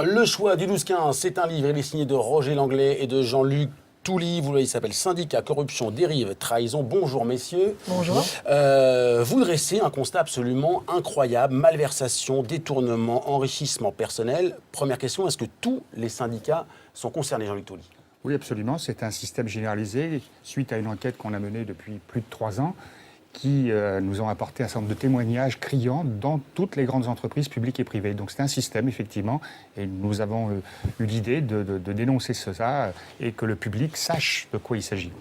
Le choix du 12-15, c'est un livre, il est signé de Roger Langlais et de Jean-Luc Touly. Vous le voyez, il s'appelle Syndicat, corruption, dérive, trahison. Bonjour messieurs. Bonjour. Vous dressez un constat absolument incroyable, malversation, détournement, enrichissement personnel. Première question, est-ce que tous les syndicats sont concernés, Jean-Luc Touly? Oui, absolument. C'est un système généralisé suite à une enquête qu'on a menée depuis plus de 3 ans qui nous ont apporté un certain nombre de témoignages criants dans toutes les grandes entreprises publiques et privées. Donc c'est un système, effectivement, et nous avons eu l'idée de dénoncer ça et que le public sache de quoi il s'agit.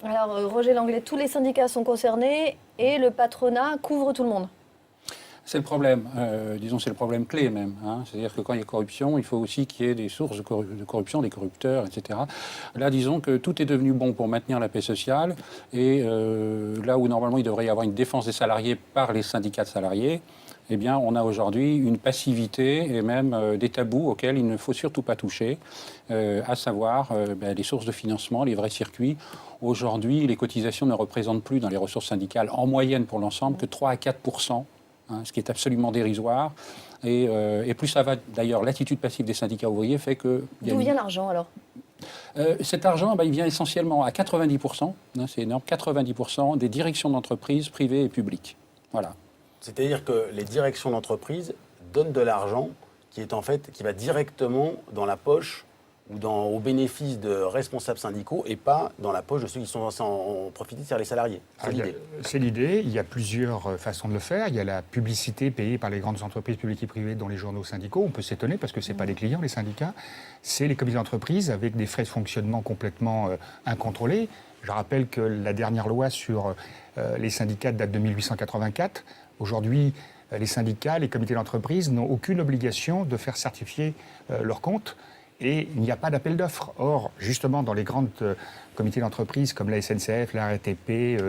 Alors, Roger Langlais, tous les syndicats sont concernés et le patronat couvre tout le monde. C'est le problème, disons c'est le problème clé même. C'est-à-dire que quand il y a corruption, il faut aussi qu'il y ait des sources de corruption, des corrupteurs, etc. Là, disons que tout est devenu bon pour maintenir la paix sociale. Et là où normalement il devrait y avoir une défense des salariés par les syndicats de salariés, eh bien on a aujourd'hui une passivité et même des tabous auxquels il ne faut surtout pas toucher, à savoir les sources de financement, les vrais circuits. Aujourd'hui, les cotisations ne représentent plus dans les ressources syndicales en moyenne pour l'ensemble que 3 à 4%. Ce qui est absolument dérisoire. Et plus ça va, d'ailleurs, l'attitude passive des syndicats ouvriers fait que... D'où vient l'argent, alors cet argent, il vient essentiellement à 90%, c'est énorme, 90% des directions d'entreprises privées et publiques. Voilà. C'est-à-dire que les directions d'entreprise donnent de l'argent qui va directement dans la poche ou au bénéfice de responsables syndicaux et pas dans la poche de ceux qui sont censés en profiter, c'est-à-dire les salariés. C'est l'idée. C'est l'idée. Il y a plusieurs façons de le faire. Il y a la publicité payée par les grandes entreprises publiques et privées, dont les journaux syndicaux. On peut s'étonner parce que ce n'est pas les clients, les syndicats. C'est les comités d'entreprise avec des frais de fonctionnement complètement incontrôlés. Je rappelle que la dernière loi sur les syndicats date de 1884. Aujourd'hui, les syndicats, les comités d'entreprise n'ont aucune obligation de faire certifier leurs comptes. Et il n'y a pas d'appel d'offres. Or, justement, dans les grandes comités d'entreprise comme la SNCF, la RATP,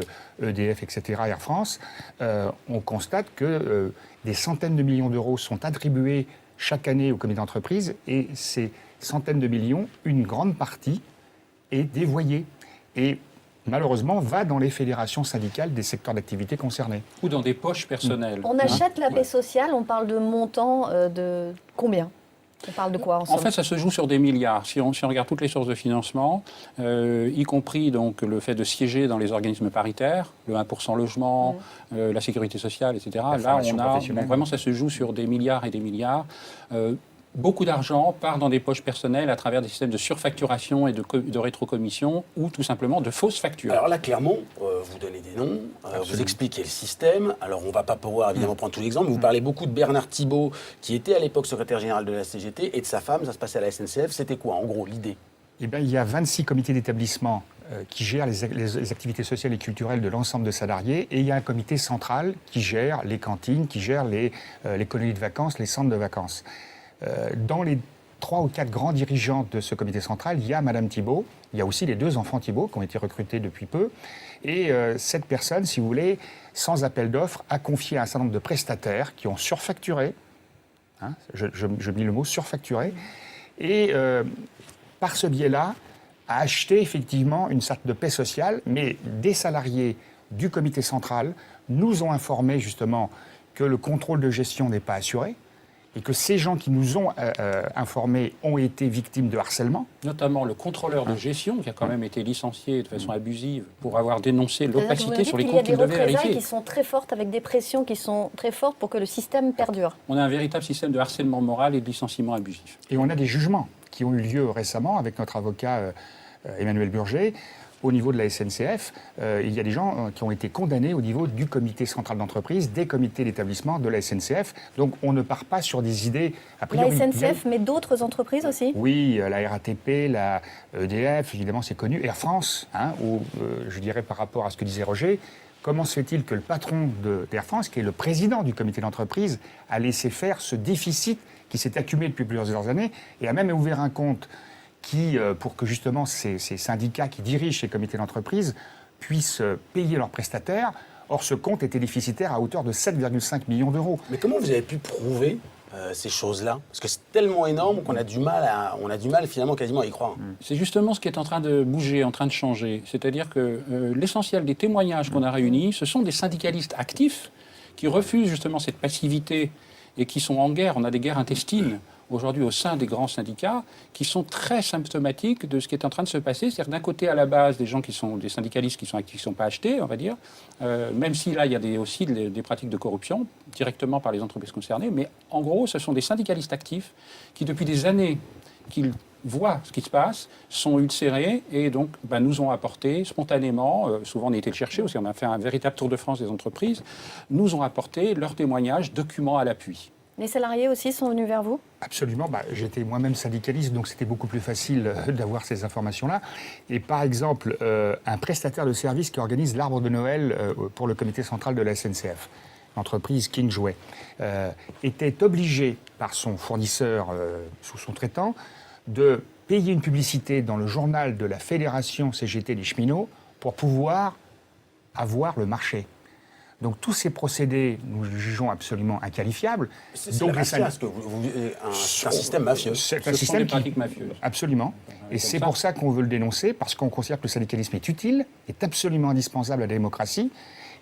EDF, etc., Air France, on constate que des centaines de millions d'euros sont attribués chaque année aux comités d'entreprise et ces centaines de millions, une grande partie est dévoyée et malheureusement va dans les fédérations syndicales des secteurs d'activité concernés. Ou dans des poches personnelles. On achète la paix sociale, on parle de montant de combien ? On parle de quoi en fait, ça se joue sur des milliards. Si on regarde toutes les sources de financement, y compris donc, le fait de siéger dans les organismes paritaires, le 1% logement, la sécurité sociale, etc. Là, vraiment, ça se joue sur des milliards et des milliards. Beaucoup d'argent part dans des poches personnelles à travers des systèmes de surfacturation et de rétrocommission ou tout simplement de fausses factures. Alors là, clairement, vous donnez des noms, vous expliquez le système. Alors on ne va pas pouvoir évidemment prendre tous les exemples, mais vous parlez beaucoup de Bernard Thibault, qui était à l'époque secrétaire général de la CGT, et de sa femme, ça se passait à la SNCF. C'était quoi, en gros, l'idée? Eh bien, il y a 26 comités d'établissement qui gèrent les activités sociales et culturelles de l'ensemble des salariés, et il y a un comité central qui gère les cantines, qui gère les colonies de vacances, les centres de vacances. Dans les 3 ou 4 grands dirigeants de ce comité central, il y a Madame Thibault, il y a aussi les 2 enfants Thibault qui ont été recrutés depuis peu. Et cette personne, si vous voulez, sans appel d'offres, a confié un certain nombre de prestataires qui ont surfacturé, je mis le mot surfacturé, et par ce biais-là, a acheté effectivement une sorte de paix sociale, mais des salariés du comité central nous ont informé justement que le contrôle de gestion n'est pas assuré, et que ces gens qui nous ont informés ont été victimes de harcèlement. Notamment le contrôleur de gestion, qui a quand même été licencié de façon abusive pour avoir dénoncé l'opacité sur les comptes qu'il devait vérifier. Il y a des représailles qui sont très fortes, avec des pressions qui sont très fortes pour que le système perdure. On a un véritable système de harcèlement moral et de licenciement abusif. Et on a des jugements qui ont eu lieu récemment avec notre avocat Emmanuel Burger. Au niveau de la SNCF, il y a des gens qui ont été condamnés au niveau du comité central d'entreprise, des comités d'établissement de la SNCF. Donc on ne part pas sur des idées... A priori, la SNCF, mais d'autres entreprises aussi? Oui, la RATP, la EDF, évidemment c'est connu. Air France, où je dirais par rapport à ce que disait Roger, comment se fait-il que le patron d'Air France, qui est le président du comité d'entreprise, a laissé faire ce déficit qui s'est accumulé depuis plusieurs années et a même ouvert un compte pour que justement ces syndicats qui dirigent ces comités d'entreprise puissent payer leurs prestataires. Or, ce compte était déficitaire à hauteur de 7,5 millions d'euros. Mais comment vous avez pu prouver ces choses-là? Parce que c'est tellement énorme qu'on a du mal finalement quasiment à y croire. C'est justement ce qui est en train de bouger, en train de changer. C'est-à-dire que l'essentiel des témoignages qu'on a réunis, ce sont des syndicalistes actifs qui refusent justement cette passivité et qui sont en guerre. On a des guerres intestines aujourd'hui au sein des grands syndicats qui sont très symptomatiques de ce qui est en train de se passer. C'est-à-dire d'un côté, à la base, des gens qui sont des syndicalistes qui sont actifs, qui ne sont pas achetés, on va dire, même si là, il y a aussi des pratiques de corruption directement par les entreprises concernées. Mais en gros, ce sont des syndicalistes actifs qui, depuis des années, qu'ils voient ce qui se passe, sont ulcérés et donc nous ont apporté spontanément, souvent on a été le chercher aussi, on a fait un véritable tour de France des entreprises, nous ont apporté leurs témoignages, documents à l'appui. Les salariés aussi sont venus vers vous? Absolument. J'étais moi-même syndicaliste, donc c'était beaucoup plus facile d'avoir ces informations-là. Et par exemple, un prestataire de service qui organise l'arbre de Noël pour le comité central de la SNCF, l'entreprise Kingsway, était obligé par son fournisseur sous son traitant de payer une publicité dans le journal de la Fédération CGT des cheminots pour pouvoir avoir le marché. Donc tous ces procédés, nous les jugeons absolument inqualifiables. C'est un système mafieux. C'est Ce un sont système des pratiques mafieuses. Absolument. Et c'est ça. pour ça qu'on veut le dénoncer, parce qu'on considère que le syndicalisme est utile, est absolument indispensable à la démocratie,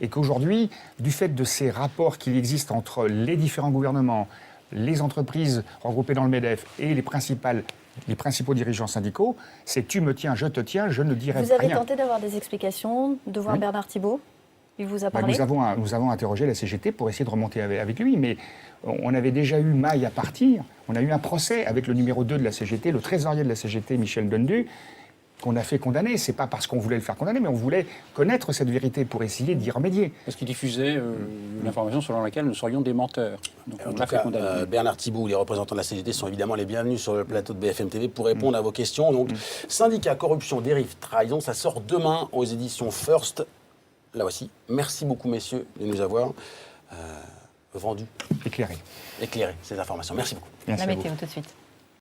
et qu'aujourd'hui, du fait de ces rapports qui existent entre les différents gouvernements, les entreprises regroupées dans le MEDEF et les principaux dirigeants syndicaux, c'est tu me tiens, je te tiens, je ne dirai Vous avez rien. tenté d'avoir des explications, de voir Oui. Bernard Thibault? Il vous a parlé? Nous avons interrogé la CGT pour essayer de remonter avec lui, mais on avait déjà eu maille à partir. On a eu un procès avec le numéro 2 de la CGT, le trésorier de la CGT, Michel Dundu, qu'on a fait condamner. C'est pas parce qu'on voulait le faire condamner, mais on voulait connaître cette vérité pour essayer d'y remédier. Parce qu'il diffusait une information selon laquelle nous serions des menteurs. Donc En on tout l'a fait cas, condamner. Bernard Thibault ou les représentants de la CGT sont évidemment les bienvenus sur le plateau de BFM TV pour répondre à vos questions. Donc, syndicat, corruption, dérive, trahison, ça sort demain aux éditions First. Là aussi, merci beaucoup, messieurs, de nous avoir vendu, Éclairé. éclairé ces informations. Merci beaucoup. Merci La à vous. météo tout de suite.